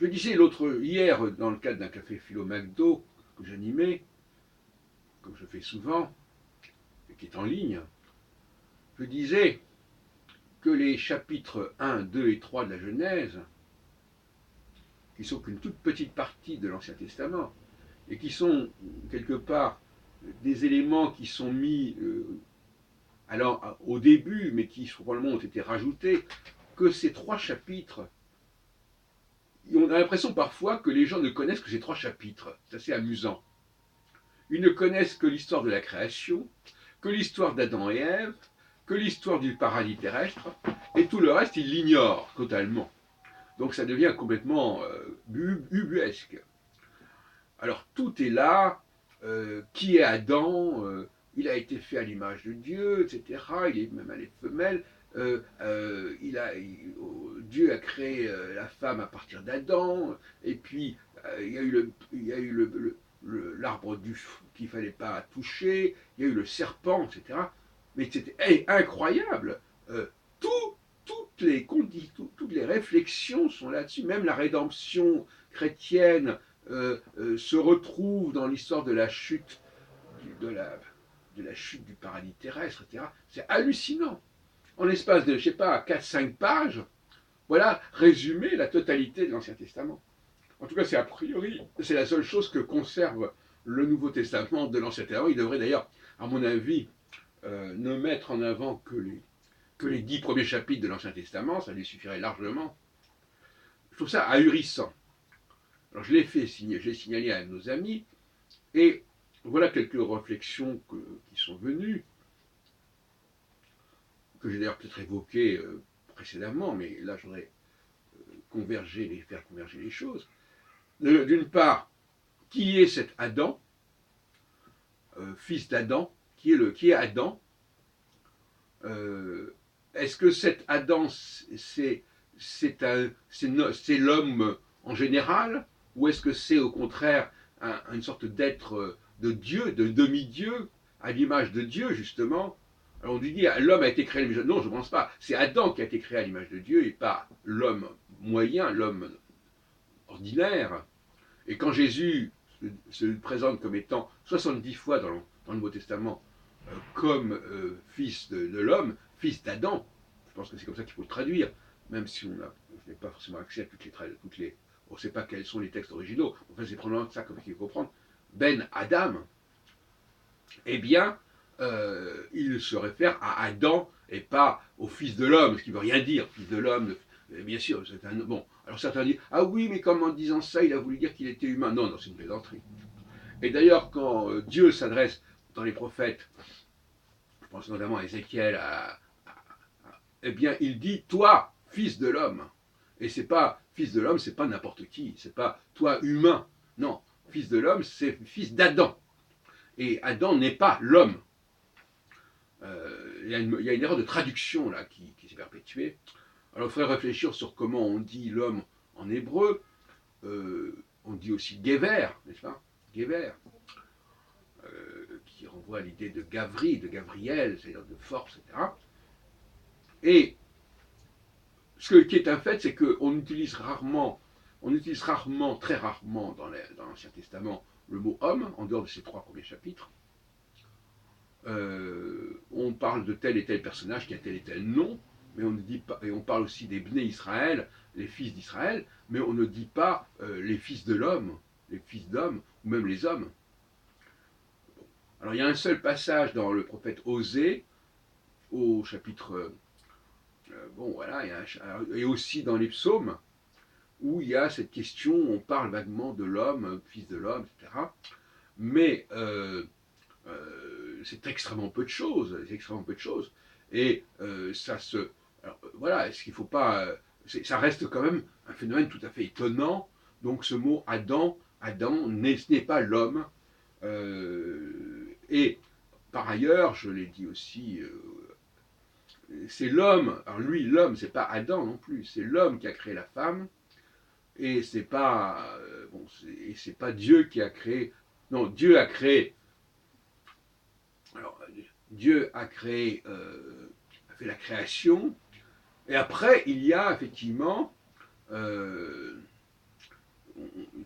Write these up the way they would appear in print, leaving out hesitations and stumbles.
Je disais hier, dans le cadre d'un café philo McDo que j'animais, comme je fais souvent, et qui est en ligne, je disais que les chapitres 1, 2 et 3 de la Genèse, qui sont qu'une toute petite partie de l'Ancien Testament, et qui sont quelque part des éléments qui sont mis alors, au début, mais qui probablement ont été rajoutés, que ces 3 chapitres, on a l'impression parfois que les gens ne connaissent que ces 3 chapitres. C'est assez amusant. Ils ne connaissent que l'histoire de la création, que l'histoire d'Adam et Ève, que l'histoire du paradis terrestre, et tout le reste, ils l'ignorent totalement. Donc ça devient complètement ubuesque. Alors tout est là. Qui est Adam il a été fait à l'image de Dieu, etc. Il est même à les femelles. Dieu a créé la femme à partir d'Adam. Et puis il y a eu l'arbre qu'il ne fallait pas toucher. Il y a eu le serpent, etc. Mais c'était incroyable. Euh, tout, toutes les réflexions sont là-dessus. Même la rédemption chrétienne se retrouve dans l'histoire de la chute de la chute du paradis terrestre, etc. C'est hallucinant. En l'espace de, je sais pas, 4-5 pages, voilà, résumé la totalité de l'Ancien Testament. En tout cas, c'est a priori, c'est la seule chose que conserve le Nouveau Testament de l'Ancien Testament. Il devrait d'ailleurs, à mon avis, ne mettre en avant que les 10 premiers chapitres de l'Ancien Testament, ça lui suffirait largement. Je trouve ça ahurissant. Alors je l'ai signalé à nos amis, et voilà quelques réflexions qui sont venues, que j'ai d'ailleurs peut-être évoquées précédemment, mais là je voudrais faire converger les choses. D'une part, qui est cet Adam, fils d'Adam, qui est Adam Est-ce que cet Adam, c'est l'homme en général, ou est-ce que c'est au contraire une sorte d'être de Dieu, de demi-dieu, à l'image de Dieu justement? Alors on dit l'homme a été créé à l'image de Dieu. Non, je ne pense pas. C'est Adam qui a été créé à l'image de Dieu et pas l'homme moyen, l'homme ordinaire. Et quand Jésus se présente comme étant 70 fois dans le Nouveau Testament comme fils de l'homme, fils d'Adam, je pense que c'est comme ça qu'il faut le traduire, même si on n'a pas forcément accès à toutes les on ne sait pas quels sont les textes originaux, enfin c'est probablement ça qu'il faut comprendre, Ben Adam, eh bien, il se réfère à Adam et pas au fils de l'homme, ce qui ne veut rien dire, fils de l'homme, bien sûr, c'est un... Bon, alors certains disent, ah oui, mais comme en disant ça, il a voulu dire qu'il était humain. Non, non, c'est une plaisanterie. Et d'ailleurs, quand Dieu s'adresse dans les prophètes, je pense notamment à Ézéchiel, eh bien, il dit, toi, fils de l'homme. Et c'est pas fils de l'homme, c'est pas n'importe qui, c'est pas toi humain. Non, fils de l'homme, c'est fils d'Adam. Et Adam n'est pas l'homme. Il y a une erreur de traduction là qui s'est perpétuée. Alors il faudrait réfléchir sur comment on dit l'homme en hébreu. On dit aussi Gever, n'est-ce pas? Gever, qui renvoie à l'idée de Gavri, de Gabriel, c'est-à-dire de force, etc. Et ce qui est un fait, c'est qu'on utilise rarement, très rarement dans l'Ancien Testament, le mot homme, en dehors de ces 3 premiers chapitres. On parle de tel et tel personnage qui a tel et tel nom, mais on ne dit pas, et on parle aussi des Bné Israël, les fils d'Israël, mais on ne dit pas les fils de l'homme, les fils d'hommes, ou même les hommes. Alors il y a un seul passage dans le prophète Osée, au chapitre, bon voilà, et aussi dans les psaumes, où il y a cette question, on parle vaguement de l'homme, fils de l'homme, etc. Mais c'est extrêmement peu de choses, Et ça se... Alors, voilà, est-ce qu'il ne faut pas... ça reste quand même un phénomène tout à fait étonnant. Donc ce mot Adam, ce n'est pas l'homme. Et par ailleurs, je l'ai dit aussi, c'est l'homme. Alors lui, l'homme, c'est pas Adam non plus. C'est l'homme qui a créé la femme. Et c'est pas c'est pas Dieu qui a créé. Non, Dieu a créé. Alors, Dieu a créé, a fait la création, et après il y a effectivement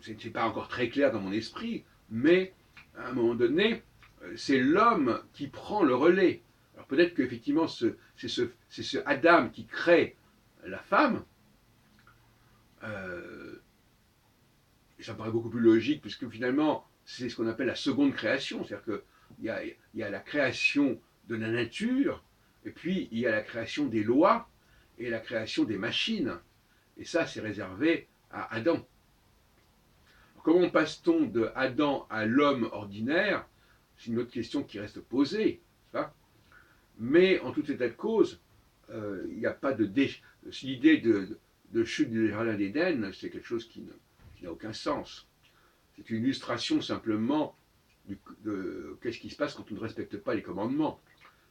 c'est pas encore très clair dans mon esprit, mais à un moment donné, c'est l'homme qui prend le relais. Alors peut-être qu'effectivement, c'est ce Adam qui crée la femme. Ça me paraît beaucoup plus logique, puisque finalement, c'est ce qu'on appelle la seconde création. C'est-à-dire qu'il y a la création de la nature, et puis il y a la création des lois et la création des machines. Et ça, c'est réservé à Adam. Comment passe-t-on de Adam à l'homme ordinaire? C'est une autre question qui reste posée. Mais en tout état de cause, il n'y a pas de l'idée de chute du jardin d'Éden, c'est quelque chose qui n'a aucun sens. C'est une illustration simplement de qu'est-ce qui se passe quand on ne respecte pas les commandements.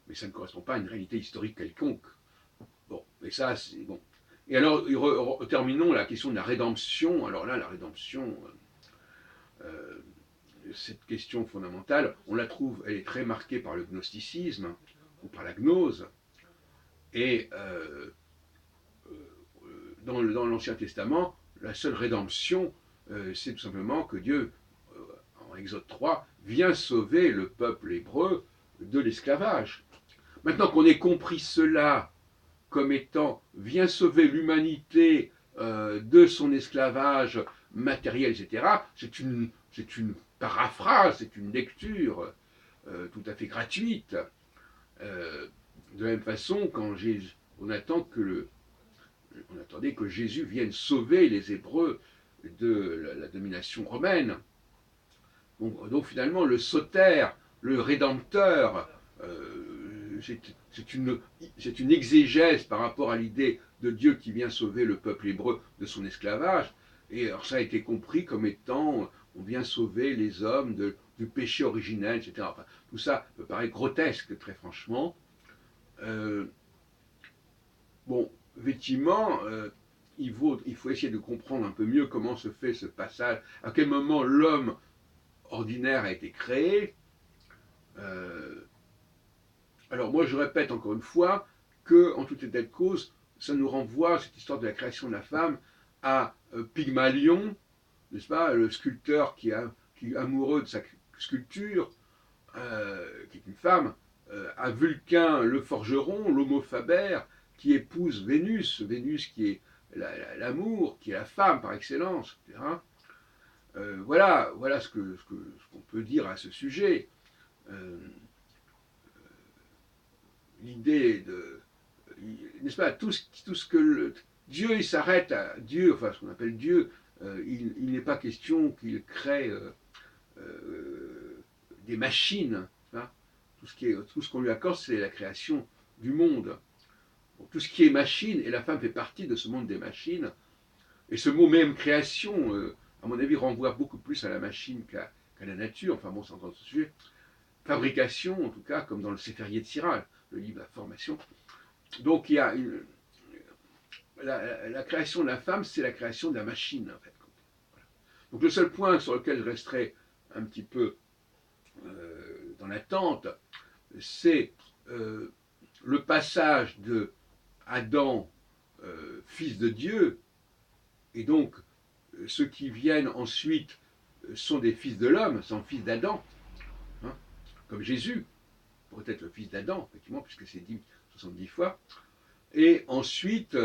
Mais ça ne correspond pas à une réalité historique quelconque. Bon, mais ça, c'est bon. Et alors, terminons la question de la rédemption. Alors là, la rédemption, cette question fondamentale, on la trouve, elle est très marquée par le gnosticisme, ou par la gnose. Et dans l'Ancien Testament, la seule rédemption, c'est tout simplement que Dieu, en Exode 3, vient sauver le peuple hébreu de l'esclavage. Maintenant qu'on ait compris cela comme étant vient sauver l'humanité de son esclavage matériel, etc., c'est une paraphrase, c'est une lecture tout à fait gratuite. De la même façon, quand on attendait que Jésus vienne sauver les Hébreux de la domination romaine. Donc finalement, le Soter, le Rédempteur, c'est une exégèse par rapport à l'idée de Dieu qui vient sauver le peuple hébreu de son esclavage. Et alors ça a été compris comme étant, on vient sauver les hommes du péché originel, etc. Enfin, tout ça me paraît grotesque, très franchement. Bon, effectivement, il faut essayer de comprendre un peu mieux comment se fait ce passage, à quel moment l'homme ordinaire a été créé. Alors moi je répète encore une fois que, en tout état de cause, ça nous renvoie, cette histoire de la création de la femme, à Pygmalion, n'est-ce pas, le sculpteur qui est amoureux de sa sculpture, qui est une femme, à Vulcain le forgeron, l'homo faber, qui épouse Vénus, Vénus qui est l'amour, qui est la femme par excellence, etc. Voilà ce qu'on peut dire à ce sujet. L'idée de, n'est-ce pas, tout ce que Dieu, il s'arrête à Dieu, enfin ce qu'on appelle Dieu, il n'est pas question qu'il crée des machines. Hein. Tout ce qu'on lui accorde, c'est la création du monde. Donc, tout ce qui est machine, et la femme fait partie de ce monde des machines. Et ce mot même création, à mon avis, renvoie beaucoup plus à la machine qu'à la nature. Enfin bon, c'est encore ce sujet. Fabrication, en tout cas, comme dans le Séphérier de Sirach, le livre La Formation. Donc il y a la création de la femme, c'est la création de la machine, en fait. Voilà. Donc le seul point sur lequel je resterai un petit peu dans l'attente, c'est le passage de Adam, fils de Dieu, et donc ceux qui viennent ensuite sont des fils de l'homme, sont fils d'Adam, hein, comme Jésus, pourrait être le fils d'Adam, effectivement, puisque c'est dit 70 fois. Et ensuite,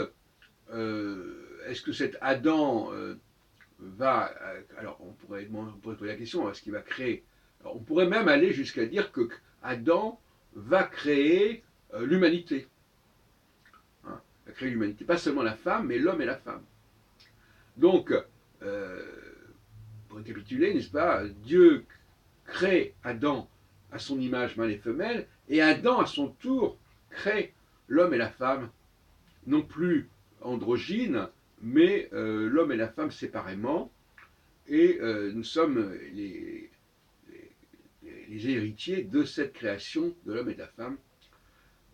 est-ce que cet Adam va... alors, on pourrait poser la question, est-ce qu'il va créer... Alors, on pourrait même aller jusqu'à dire que Adam va créer l'humanité. Hein, va créer l'humanité. Pas seulement la femme, mais l'homme et la femme. Donc, pour récapituler, n'est-ce pas, Dieu crée Adam à son image mâle et femelle, et Adam, à son tour, crée l'homme et la femme, non plus androgynes, mais l'homme et la femme séparément, et nous sommes les héritiers de cette création de l'homme et de la femme,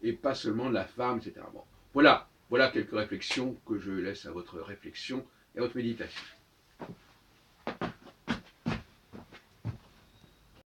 et pas seulement de la femme, etc. Bon, voilà quelques réflexions que je laisse à votre réflexion et à votre méditation.